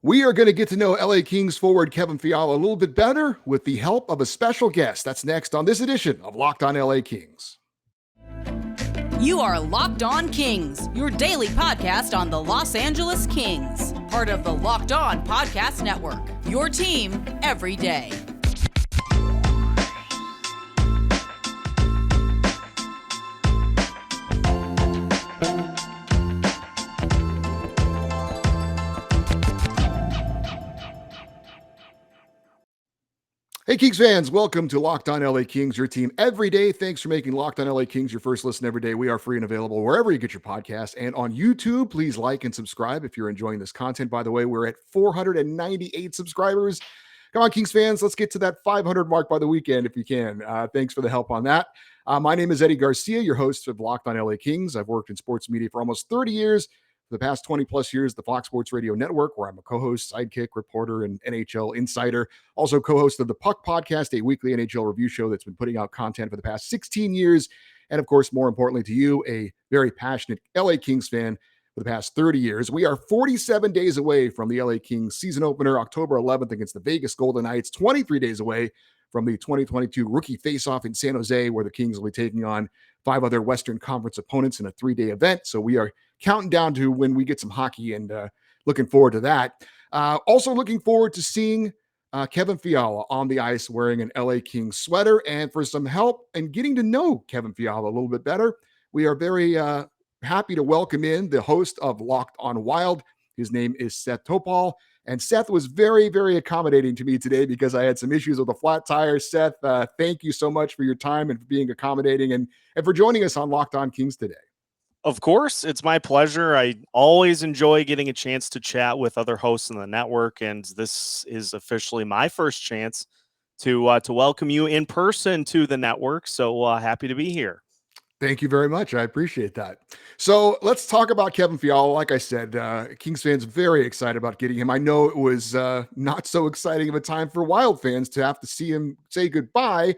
We are going to get to know LA Kings forward Kevin Fiala a little bit better with the help of a special guest. That's next on this edition of Locked On LA Kings. You are Locked On Kings, your daily podcast on the Los Angeles Kings, part of the Locked On Podcast Network, your team every day. Hey, Kings fans, welcome to Locked On LA Kings, your team every day. Thanks for making Locked On LA Kings your first listen every day. We are free and available wherever you get your podcasts and on YouTube. Please like and subscribe if you're enjoying this content. By the way, we're at 498 subscribers. Come on, Kings fans, let's get to that 500 mark by the weekend if you can. Thanks for the help on that. My name is Eddie Garcia, your host of Locked On LA Kings. I've worked in sports media for almost 30 years. For the past 20 plus years, the Fox Sports Radio Network, where I'm a co-host, sidekick, reporter, and NHL insider. Also co-host of the Puck Podcast, a weekly NHL review show that's been putting out content for the past 16 years. And of course, more importantly to you, a very passionate LA Kings fan for the past 30 years. We are 47 days away from the LA Kings season opener, October 11th against the Vegas Golden Knights, 23 days away from the 2022 rookie face-off in San Jose, where the Kings will be taking on 5 other Western Conference opponents in a 3-day event. So we are counting down to when we get some hockey and looking forward to that. Also looking forward to seeing Kevin Fiala on the ice wearing an LA Kings sweater. And for some help and getting to know Kevin Fiala a little bit better, we are very happy to welcome in the host of Locked On Wild. His name is Seth Toupal. And Seth was very, very accommodating to me today because I had some issues with a flat tire. Seth, thank you so much for your time and for being accommodating and for joining us on Locked On Kings today. Of course, it's my pleasure. I always enjoy getting a chance to chat with other hosts in the network, and this is officially my first chance to welcome you in person to the network. So happy to be here. Thank you very much. I appreciate that. So let's talk about Kevin Fiala. Like I said, Kings fans very excited about getting him. I know it was not so exciting of a time for Wild fans to have to see him say goodbye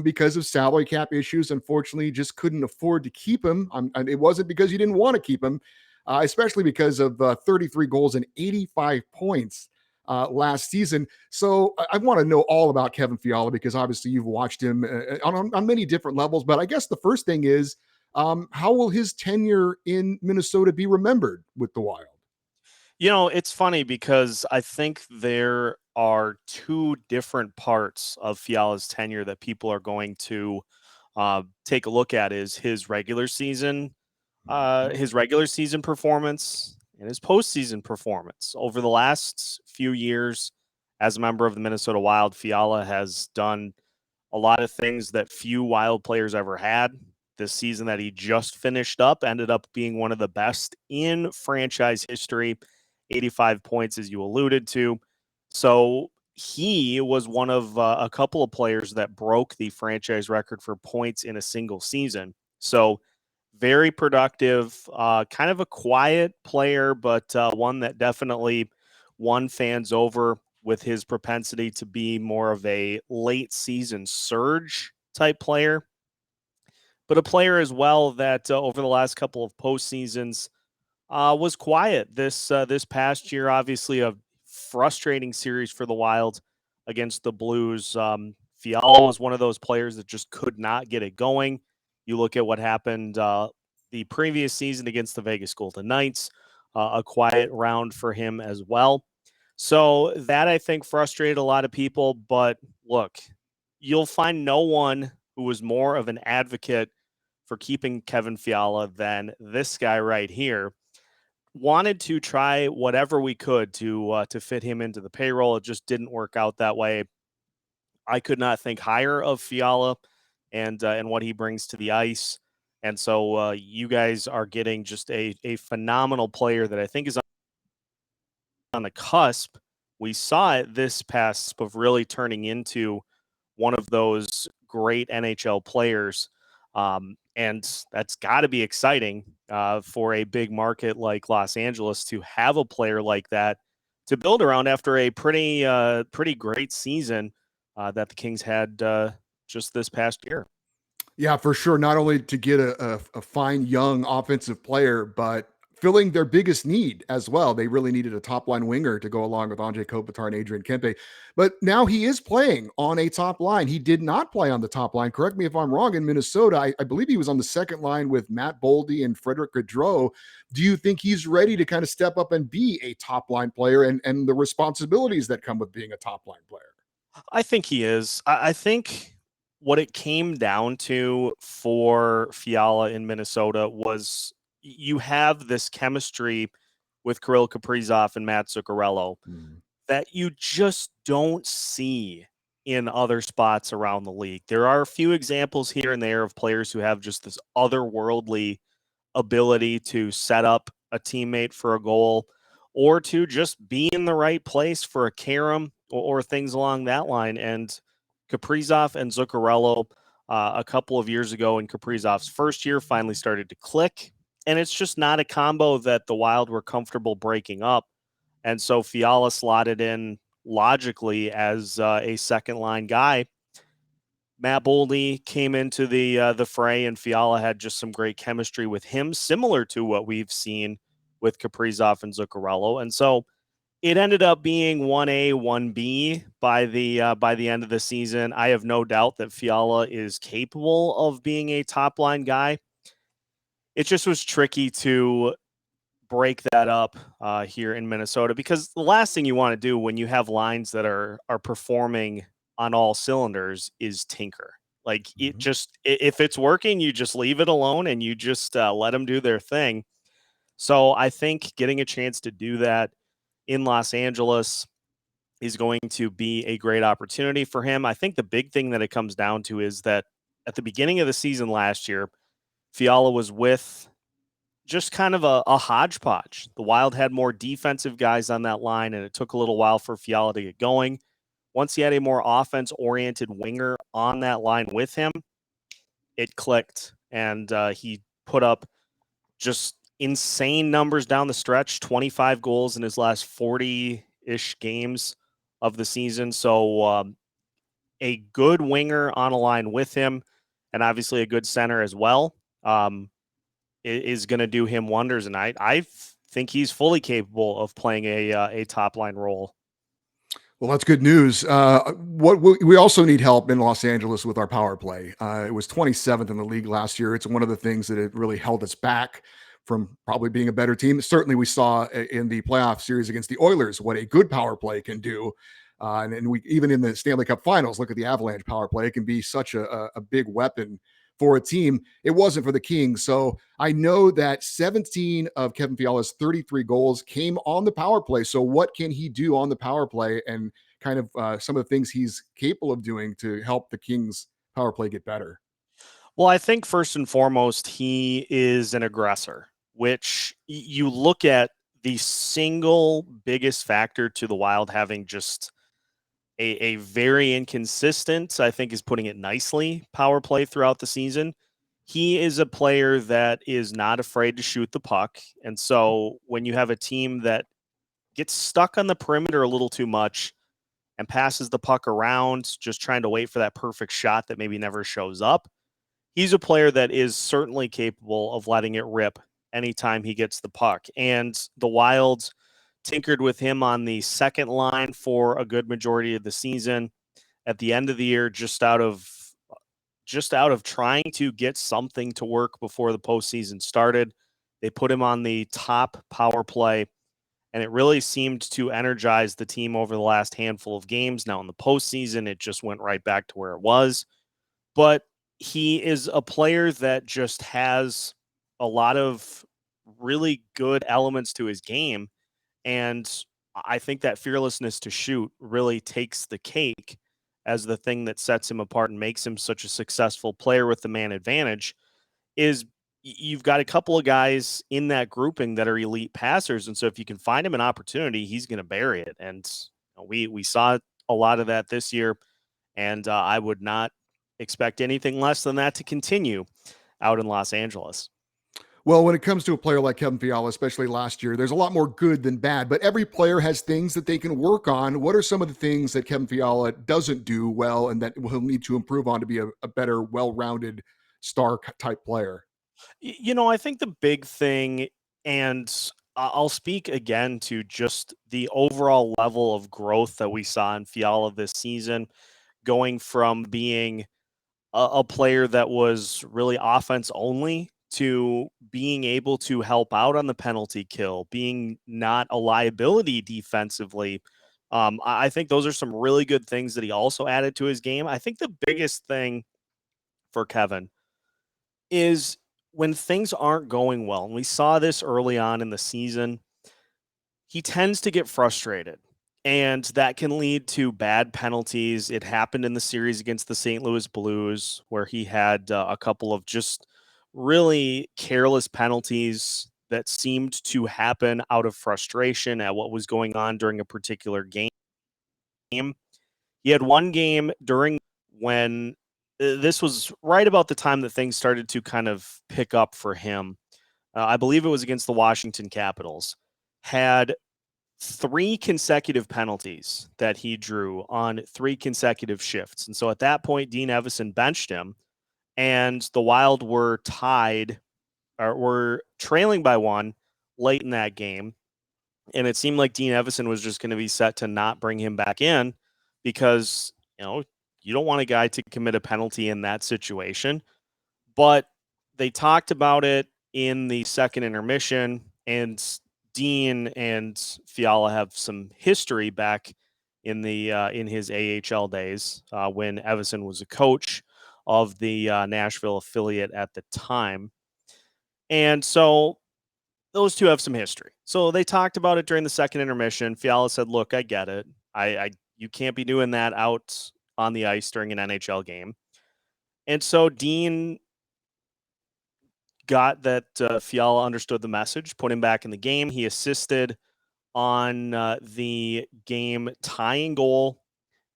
because of salary cap issues. Unfortunately, you just couldn't afford to keep him. It wasn't because you didn't want to keep him, especially because of 33 goals and 85 points last season. So I want to know all about Kevin Fiala because obviously you've watched him on many different levels. But I guess the first thing is, how will his tenure in Minnesota be remembered with the Wild? You know, it's funny because I think there are 2 different parts of Fiala's tenure that people are going to take a look at: is his regular season performance and his postseason performance. Over the last few years, as a member of the Minnesota Wild, Fiala has done a lot of things that few Wild players ever had. This season that he just finished up ended up being one of the best in franchise history, 85 points, as you alluded to. So he was one of a couple of players that broke the franchise record for points in a single season. So very productive, kind of a quiet player, but one that definitely won fans over with his propensity to be more of a late season surge type player, but a player as well that over the last couple of postseasons was quiet. This past year, obviously a frustrating series for the Wild against the Blues. Fiala was one of those players that just could not get it going. You look at what happened the previous season against the Vegas Golden Knights, a quiet round for him as well. So that, I think, frustrated a lot of people. But look, you'll find no one who was more of an advocate for keeping Kevin Fiala than this guy right here. Wanted to try whatever we could to fit him into the payroll. It just didn't work out that way. I could not think higher of Fiala and what he brings to the ice. And so you guys are getting just a phenomenal player that I think is on the cusp. We saw it this past of really turning into one of those great NHL players. And that's got to be exciting for a big market like Los Angeles to have a player like that to build around after a pretty great season that the Kings had just this past year. Yeah, for sure. Not only to get a fine young offensive player, but filling their biggest need as well. They really needed a top line winger to go along with Andre Kopitar and Adrian Kempe. But now he is playing on a top line. He did not play on the top line. Correct me if I'm wrong. In Minnesota, I believe he was on the second line with Matt Boldy and Frederick Gaudreau. Do you think he's ready to kind of step up and be a top line player and the responsibilities that come with being a top line player? I think he is. I think what it came down to for Fiala in Minnesota was you have this chemistry with Kirill Kaprizov and Matt Zuccarello that you just don't see in other spots around the league. There are a few examples here and there of players who have just this otherworldly ability to set up a teammate for a goal or to just be in the right place for a carom or things along that line. And Kaprizov and Zuccarello, a couple of years ago in Kaprizov's first year, finally started to click. And it's just not a combo that the Wild were comfortable breaking up. And so Fiala slotted in logically as a second line guy. Matt Boldy came into the fray, and Fiala had just some great chemistry with him, similar to what we've seen with Kaprizov and Zuccarello. And so it ended up being 1A, 1B by the end of the season. I have no doubt that Fiala is capable of being a top line guy. It just was tricky to break that up here in Minnesota, because the last thing you want to do when you have lines that are performing on all cylinders is tinker. Like it just, if it's working, you just leave it alone and you just let them do their thing. So I think getting a chance to do that in Los Angeles is going to be a great opportunity for him. I think the big thing that it comes down to is that at the beginning of the season last year, Fiala was with just kind of a hodgepodge. The Wild had more defensive guys on that line, and it took a little while for Fiala to get going. Once he had a more offense-oriented winger on that line with him, it clicked, and he put up just insane numbers down the stretch, 25 goals in his last 40-ish games of the season. So a good winger on a line with him, and obviously a good center as well, is going to do him wonders. And I think he's fully capable of playing a top-line role. Well, that's good news. What we also need help in Los Angeles with our power play. It was 27th in the league last year. It's one of the things that it really held us back from probably being a better team. Certainly, we saw in the playoff series against the Oilers what a good power play can do. And we even in the Stanley Cup Finals, look at the Avalanche power play. It can be such a big weapon for a team. It wasn't for the Kings. So I know that 17 of Kevin Fiala's 33 goals came on the power play. So what can he do on the power play, and kind of some of the things he's capable of doing to help the Kings power play get better? Well, I think first and foremost, he is an aggressor, which you look at the single biggest factor to the Wild having just a very inconsistent, I think is putting it nicely, power play throughout the season. He is a player that is not afraid to shoot the puck. And so when you have a team that gets stuck on the perimeter a little too much and passes the puck around, just trying to wait for that perfect shot that maybe never shows up, he's a player that is certainly capable of letting it rip anytime he gets the puck. And the Wild tinkered with him on the second line for a good majority of the season. At the end of the year, just out of trying to get something to work before the postseason started, they put him on the top power play, and it really seemed to energize the team over the last handful of games. Now in the postseason, it just went right back to where it was. But he is a player that just has a lot of really good elements to his game. And I think that fearlessness to shoot really takes the cake as the thing that sets him apart and makes him such a successful player with the man advantage. Is you've got a couple of guys in that grouping that are elite passers. And so if you can find him an opportunity, he's going to bury it. And we saw a lot of that this year. And I would not expect anything less than that to continue out in Los Angeles. Well, when it comes to a player like Kevin Fiala, especially last year, there's a lot more good than bad, but every player has things that they can work on. What are some of the things that Kevin Fiala doesn't do well and that he'll need to improve on to be a better, well-rounded star type player? I think the big thing And I'll speak again to just the overall level of growth that we saw in Fiala this season, going from being a player that was really offense only to being able to help out on the penalty kill, being not a liability defensively. I think those are some really good things that he also added to his game. I think the biggest thing for Kevin is when things aren't going well, and we saw this early on in the season, he tends to get frustrated. And that can lead to bad penalties. It happened in the series against the St. Louis Blues, where he had a couple of just really careless penalties that seemed to happen out of frustration at what was going on during a particular game. He had one game during when this was right about the time that things started to kind of pick up for him. I believe it was against the Washington Capitals. Had three consecutive penalties that he drew on three consecutive shifts. And so at that point, Dean Evison benched him, and the Wild were tied or were trailing by one late in that game. And it seemed like Dean Evison was just going to be set to not bring him back in because, you don't want a guy to commit a penalty in that situation. But they talked about it in the second intermission, and Dean and Fiala have some history back in the in his AHL days when Evison was a coach of the Nashville affiliate at the time, and so those two have some history. So they talked about it during the second intermission. Fiala said, "Look, I get it. I you can't be doing that out on the ice during an NHL game." And so Dean got that Fiala understood the message, put him back in the game. He assisted on the game tying goal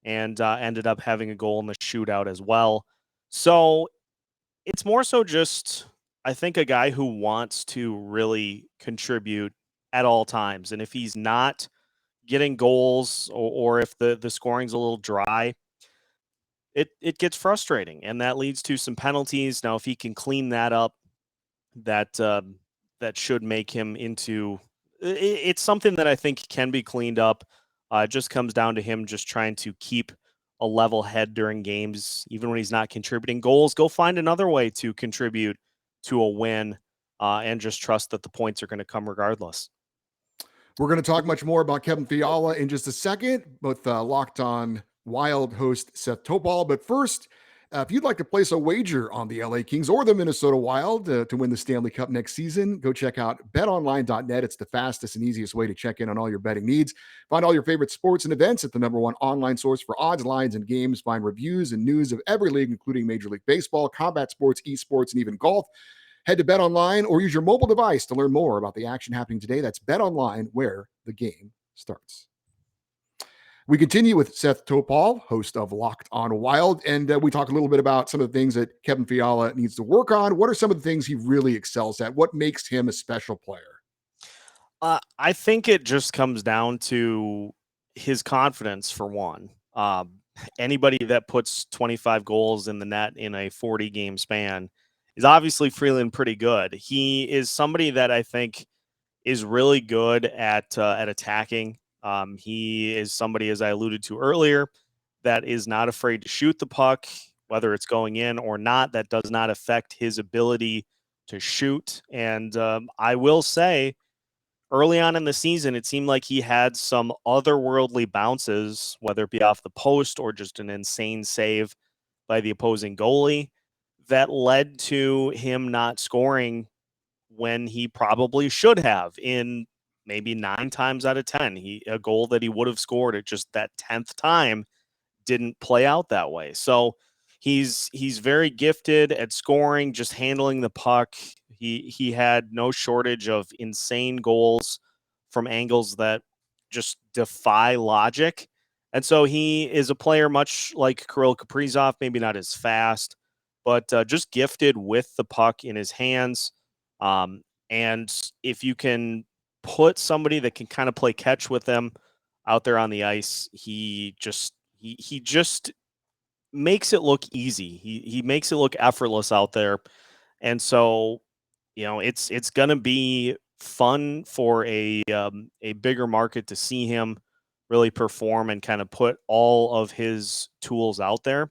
and ended up having a goal in the shootout as well. So it's more so just, I think, a guy who wants to really contribute at all times. And if he's not getting goals or if the scoring's a little dry, it gets frustrating. And that leads to some penalties. Now, if he can clean that up, that that should make him into it's something that I think can be cleaned up. It just comes down to him just trying to keep a level head during games, even when he's not contributing goals. Go find another way to contribute to a win, and just trust that the points are going to come regardless. We're going to talk much more about Kevin Fiala in just a second with Locked On Wild host Seth Toupal. But first, if you'd like to place a wager on the LA Kings or the Minnesota Wild to win the Stanley Cup next season, go check out betonline.net. It's the fastest and easiest way to check in on all your betting needs. Find all your favorite sports and events at the #1 online source for odds, lines, and games. Find reviews and news of every league, including Major League Baseball, combat sports, esports, and even golf. Head to BetOnline or use your mobile device to learn more about the action happening today. That's BetOnline, where the game starts. We continue with Seth Toupal, host of Locked On Wild, and we talk a little bit about some of the things that Kevin Fiala needs to work on. What are some of the things he really excels at? What makes him a special player? I think it just comes down to his confidence, for one. Anybody that puts 25 goals in the net in a 40-game span is obviously feeling pretty good. He is somebody that I think is really good at attacking. He is somebody, as I alluded to earlier, that is not afraid to shoot the puck, whether it's going in or not. That does not affect his ability to shoot. And I will say, early on in the season, it seemed like he had some otherworldly bounces, whether it be off the post or just an insane save by the opposing goalie, that led to him not scoring when he probably should have in maybe 9 times out of 10. A goal that he would have scored at just that 10th time didn't play out that way. So he's very gifted at scoring, just handling the puck. He had no shortage of insane goals from angles that just defy logic. And so he is a player much like Kirill Kaprizov, maybe not as fast, but just gifted with the puck in his hands. And if you can put somebody that can kind of play catch with them out there on the ice, he just makes it look easy. He makes it look effortless out there. And so, it's gonna be fun for a bigger market to see him really perform and kind of put all of his tools out there.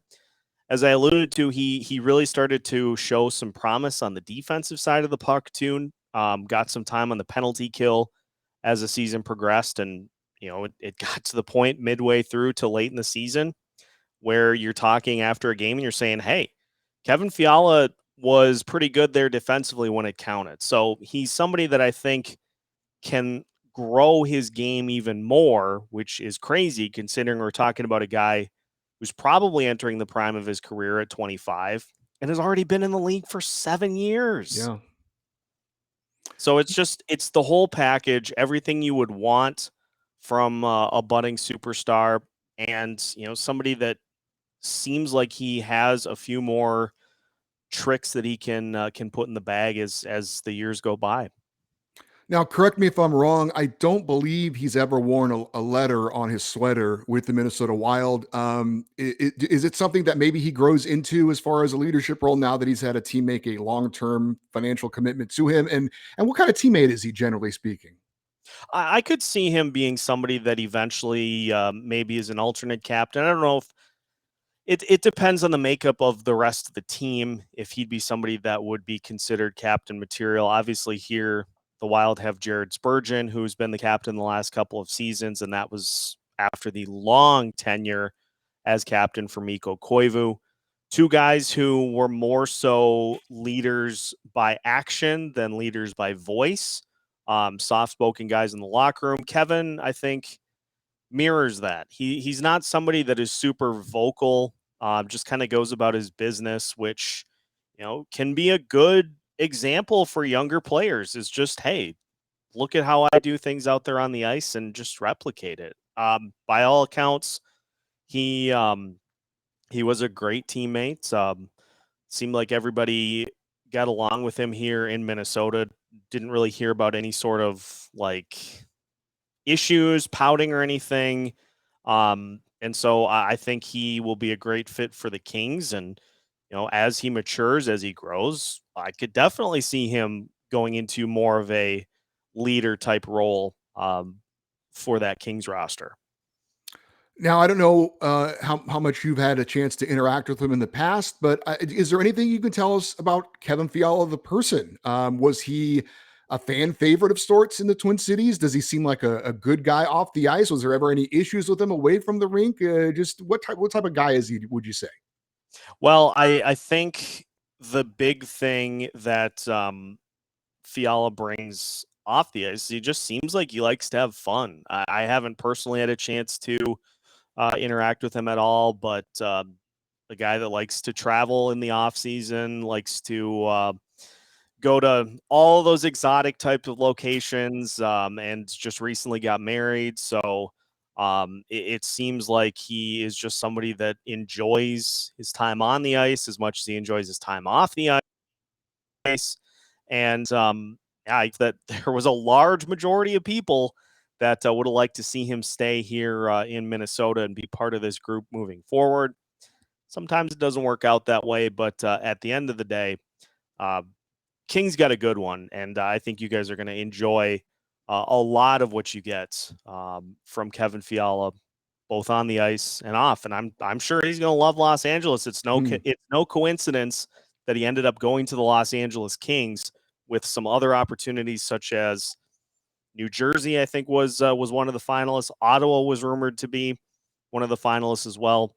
As I alluded to, he really started to show some promise on the defensive side of the puck too. Got some time on the penalty kill as the season progressed, and it got to the point midway through to late in the season where you're talking after a game and you're saying, "Hey, Kevin Fiala was pretty good there defensively when it counted." So he's somebody that I think can grow his game even more, which is crazy considering we're talking about a guy who's probably entering the prime of his career at 25 and has already been in the league for 7 years. Yeah. So it's the whole package, everything you would want from a budding superstar, and somebody that seems like he has a few more tricks that he can put in the bag as the years go by. Now, correct me if I'm wrong. I don't believe he's ever worn a letter on his sweater with the Minnesota Wild. Is it something that maybe he grows into as far as a leadership role now that he's had a team make a long-term financial commitment to him? And what kind of teammate is he, generally speaking? I could see him being somebody that eventually maybe is an alternate captain. I don't know if it depends on the makeup of the rest of the team, if he'd be somebody that would be considered captain material. Obviously, here the Wild have Jared Spurgeon, who's been the captain the last couple of seasons, and that was after the long tenure as captain for Mikko Koivu. Two guys who were more so leaders by action than leaders by voice. Soft-spoken guys in the locker room. Kevin, I think, mirrors that. He's not somebody that is super vocal, just kind of goes about his business, which can be a good example for younger players. Is just, hey, look at how I do things out there on the ice and just replicate it. By all accounts, he was a great teammate. Seemed like everybody got along with him here in Minnesota. Didn't really hear about any sort of like issues, pouting, or anything. And so I think he will be a great fit for the Kings. And, as he matures, as he grows, I could definitely see him going into more of a leader type role for that Kings roster. Now, I don't know how much you've had a chance to interact with him in the past, but is there anything you can tell us about Kevin Fiala, the person? Was he a fan favorite of sorts in the Twin Cities? Does he seem like a good guy off the ice? Was there ever any issues with him away from the rink? Just what type of guy is he, would you say? Well, I think the big thing that Fiala brings off the ice, he just seems like he likes to have fun. I haven't personally had a chance to interact with him at all, but the guy that likes to travel in the off season, likes to go to all those exotic types of locations, and just recently got married. So it seems like he is just somebody that enjoys his time on the ice as much as he enjoys his time off the ice. And that there was a large majority of people that would have liked to see him stay here in Minnesota and be part of this group moving forward. Sometimes it doesn't work out that way, but at the end of the day, uh, Kings got a good one, and I think you guys are going to enjoy a lot of what you get from Kevin Fiala, both on the ice and off. And I'm sure he's going to love Los Angeles. It's no coincidence that he ended up going to the Los Angeles Kings with some other opportunities, such as New Jersey, I think was one of the finalists. Ottawa was rumored to be one of the finalists as well.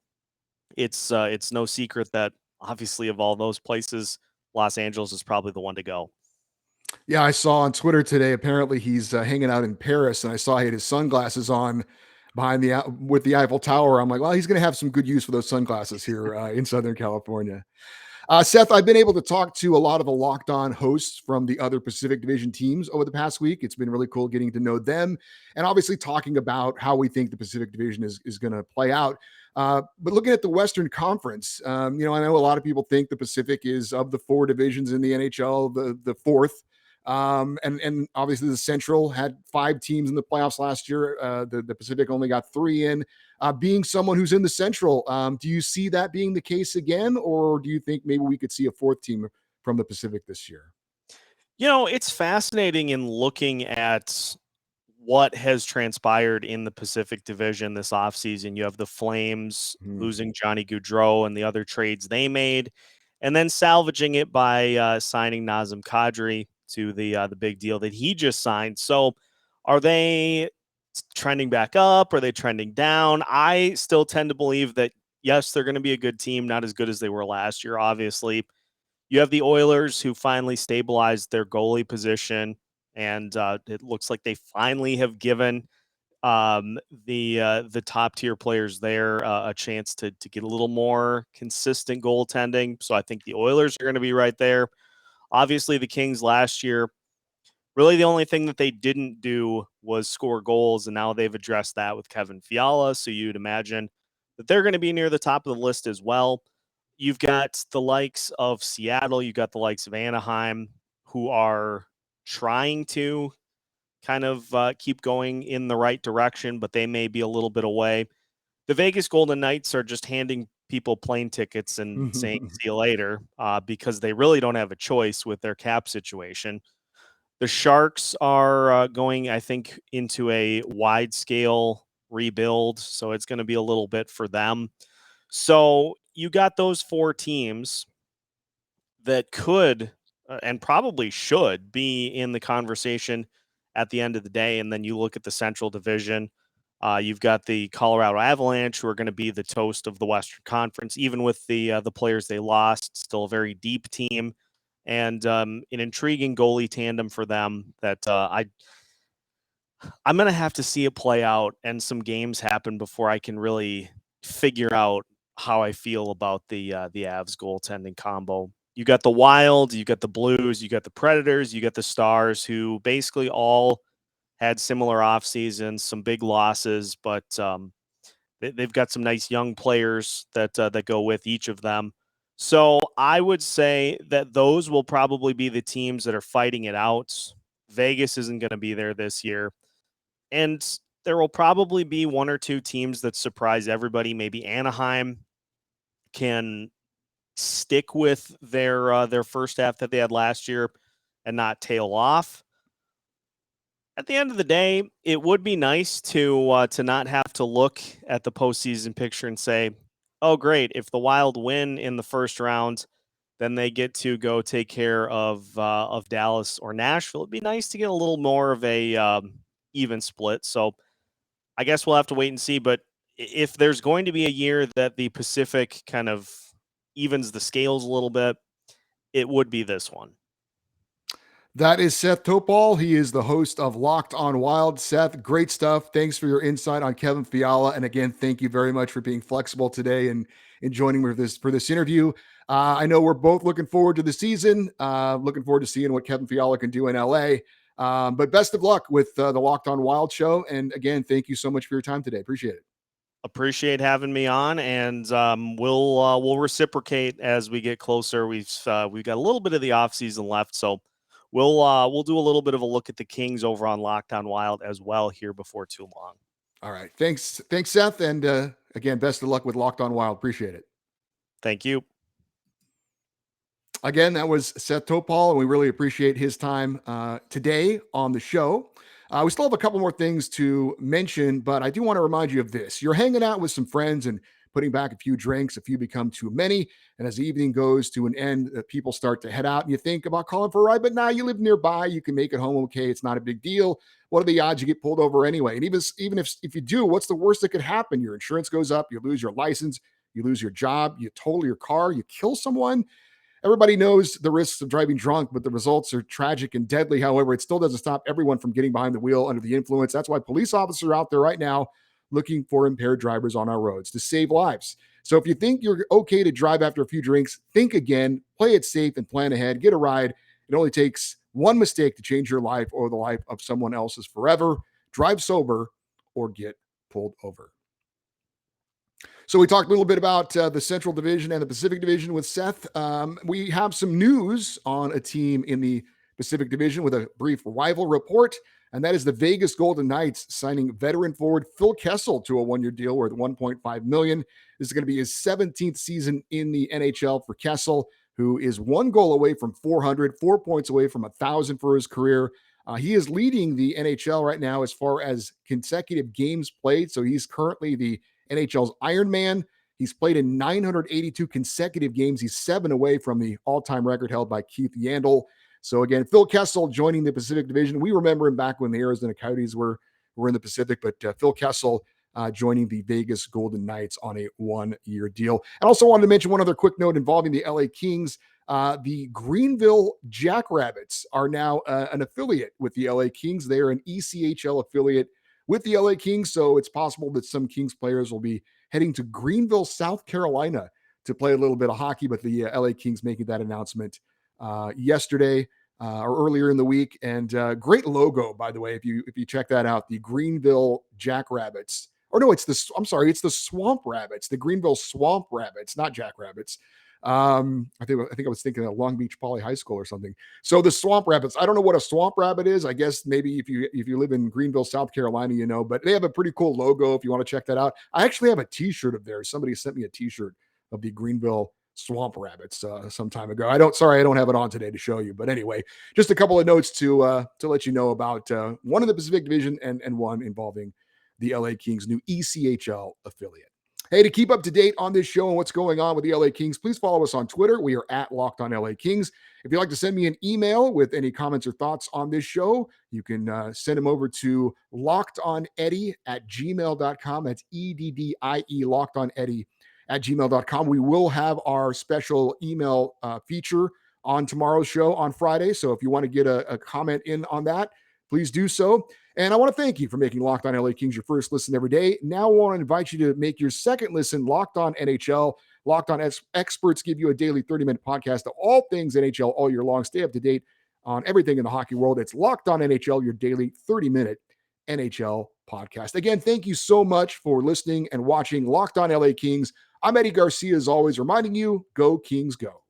It's no secret that obviously of all those places, Los Angeles is probably the one to go. Yeah, I saw on Twitter today. Apparently, he's hanging out in Paris, and I saw he had his sunglasses on behind with the Eiffel Tower. I'm like, well, he's going to have some good use for those sunglasses here in Southern California. Seth, I've been able to talk to a lot of the Locked On hosts from the other Pacific Division teams over the past week. It's been really cool getting to know them and obviously talking about how we think the Pacific Division is going to play out. But looking at the Western Conference, I know a lot of people think the Pacific is, of the four divisions in the NHL, the fourth. And obviously the Central had 5 teams in the playoffs last year. The Pacific only got 3 in. Being someone who's in the Central, do you see that being the case again, or do you think maybe we could see a 4th team from the Pacific this year? It's fascinating in looking at what has transpired in the Pacific Division this offseason. You have the Flames losing Johnny Gaudreau and the other trades they made, and then salvaging it by signing Nazem Kadri to the big deal that he just signed. So, are they trending back up? Are they trending down? I still tend to believe that yes, they're going to be a good team, not as good as they were last year, obviously. You have the Oilers who finally stabilized their goalie position, and it looks like they finally have given the top tier players there a chance to get a little more consistent goaltending. So I think the Oilers are going to be right there. Obviously, the Kings last year, really the only thing that they didn't do was score goals, and now they've addressed that with Kevin Fiala. So you'd imagine that they're going to be near the top of the list as well. You've got the likes of Seattle, you've got the likes of Anaheim, who are trying to kind of keep going in the right direction, but they may be a little bit away. The Vegas Golden Knights are just handing people plane tickets and saying, see you later, because they really don't have a choice with their cap situation. The Sharks are going, I think, into a wide scale rebuild, so it's going to be a little bit for them. So you got those four teams that could and probably should be in the conversation at the end of the day. And then you look at the Central Division. You've got the Colorado Avalanche, who are going to be the toast of the Western Conference, even with the players they lost. Still a very deep team, and an intriguing goalie tandem for them. That I'm going to have to see it play out and some games happen before I can really figure out how I feel about the Avs goaltending combo. You got the Wild, you got the Blues, you got the Predators, you got the Stars, who basically all had similar off seasons, some big losses, but they've got some nice young players that go with each of them. So I would say that those will probably be the teams that are fighting it out. Vegas isn't going to be there this year, and there will probably be one or two teams that surprise everybody. Maybe Anaheim can stick with their first half that they had last year and not tail off. At the end of the day, it would be nice to not have to look at the postseason picture and say, "Oh, great! If the Wild win in the first round, then they get to go take care of Dallas or Nashville." It'd be nice to get a little more of a even split. So I guess we'll have to wait and see. But if there's going to be a year that the Pacific kind of evens the scales a little bit, it would be this one. That is Seth Toupal. He is the host of Locked on Wild. Seth, great stuff. Thanks for your insight on Kevin Fiala. And again, thank you very much for being flexible today and joining me for this interview. I know we're both looking forward to the season, looking forward to seeing what Kevin Fiala can do in LA. But best of luck with the Locked on Wild show. And again, thank you so much for your time today. Appreciate it. Appreciate having me on, and we'll reciprocate as we get closer. We've got a little bit of the off season left, so we'll do a little bit of a look at the Kings over on Locked on Wild as well here before too long. All right, thanks, Seth, and again, best of luck with Locked on Wild. Appreciate it. Thank you. Again, that was Seth Toupal, and we really appreciate his time today on the show. We still have a couple more things to mention, but I do want to remind you of this. You're hanging out with some friends and putting back a few drinks, a few become too many. And as the evening goes to an end, people start to head out and you think about calling for a ride, but now you live nearby. You can make it home okay. It's not a big deal. What are the odds you get pulled over anyway? And even if you do, what's the worst that could happen? Your insurance goes up, you lose your license, you lose your job, you total your car, you kill someone. Everybody knows the risks of driving drunk, but the results are tragic and deadly. However, it still doesn't stop everyone from getting behind the wheel under the influence. That's why police officers are out there right now looking for impaired drivers on our roads to save lives. So if you think you're okay to drive after a few drinks, think again, play it safe, and plan ahead. Get a ride. It only takes one mistake to change your life or the life of someone else's forever. Drive sober or get pulled over. So we talked a little bit about the Central Division and the Pacific Division with Seth. We have some news on a team in the Pacific Division with a brief rival report, and that is the Vegas Golden Knights signing veteran forward Phil Kessel to a one-year deal worth $1.5 million. This is going to be his 17th season in the NHL for Kessel. who is 1 goal away from 400, 4 points away from 1,000 for his career. He is leading the NHL right now as far as consecutive games played. So he's currently the NHL's Iron Man. He's played in 982 consecutive games. He's 7 away from the all-time record held by Keith Yandel. So again, Phil Kessel joining the Pacific Division. We remember him back when the Arizona Coyotes were in the Pacific, but Phil Kessel joining the Vegas Golden Knights on a 1-year deal. I also wanted to mention one other quick note involving the LA Kings. The Greenville Jackrabbits are now an affiliate with the LA Kings. They are an ECHL affiliate with the LA Kings, so it's possible that some Kings players will be heading to Greenville, South Carolina to play a little bit of hockey, but the LA Kings making that announcement yesterday or earlier in the week. And great logo, by the way, if you check that out, the Greenville Jackrabbits. Or no, it's the Swamp Rabbits, the Greenville Swamp Rabbits, not Jackrabbits. I think I was thinking of Long Beach Poly High School or something. So the Swamp Rabbits, I don't know what a swamp rabbit is. I guess maybe if you live in Greenville, South Carolina, you know, but they have a pretty cool logo if you want to check that out. I actually have a t-shirt of theirs. Somebody sent me a t-shirt of the Greenville Swamp Rabbits some time ago. I don't have it on today to show you, but anyway, just a couple of notes to let you know about one in the Pacific Division and one involving the LA Kings new ECHL affiliate. Hey, to keep up to date on this show and what's going on with the LA Kings, please follow us on Twitter. We are at Locked On LA Kings. If you'd like to send me an email with any comments or thoughts on this show, you can send them over to lockedoneddie@gmail.com. That's EDDIE, lockedoneddie@gmail.com. We will have our special email feature on tomorrow's show on Friday. So if you want to get a comment in on that, please do so. And I want to thank you for making Locked On LA Kings your first listen every day. Now I want to invite you to make your second listen Locked On NHL. Locked On experts give you a daily 30-minute podcast of all things NHL all year long. Stay up to date on everything in the hockey world. It's Locked On NHL, your daily 30-minute NHL podcast. Again, thank you so much for listening and watching Locked On LA Kings. I'm Eddie Garcia, as always, reminding you, go Kings, go.